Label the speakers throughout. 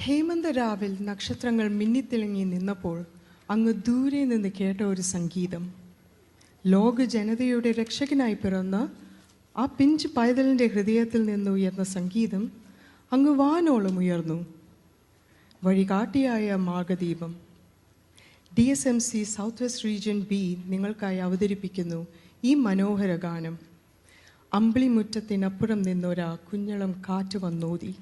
Speaker 1: ഹേമന്തരാവിൽ നക്ഷത്രങ്ങൾ മിന്നിത്തിളങ്ങി നിന്നപ്പോൾ അങ്ങ് ദൂരെ നിന്ന് കേട്ട ഒരു സംഗീതം. ലോക ജനതയുടെ രക്ഷകനായി പിറന്ന ആ പിഞ്ച് പൈതലിൻ്റെ ഹൃദയത്തിൽ നിന്ന് ഉയർന്ന സംഗീതം അങ്ങ് വാനോളം ഉയർന്നു. വഴികാട്ടിയായ മാർഗദീപം. DSMC south west region B നിങ്ങൾക്കായി അവതരിപ്പിക്കുന്നു ഈ മനോഹര ഗാനം. അമ്പിളിമുറ്റത്തിനപ്പുറം നിന്നൊരാ കുഞ്ഞളം കാറ്റ് വന്നോതി.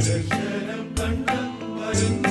Speaker 2: ദർശനം കണ്ടം വരുന്നു.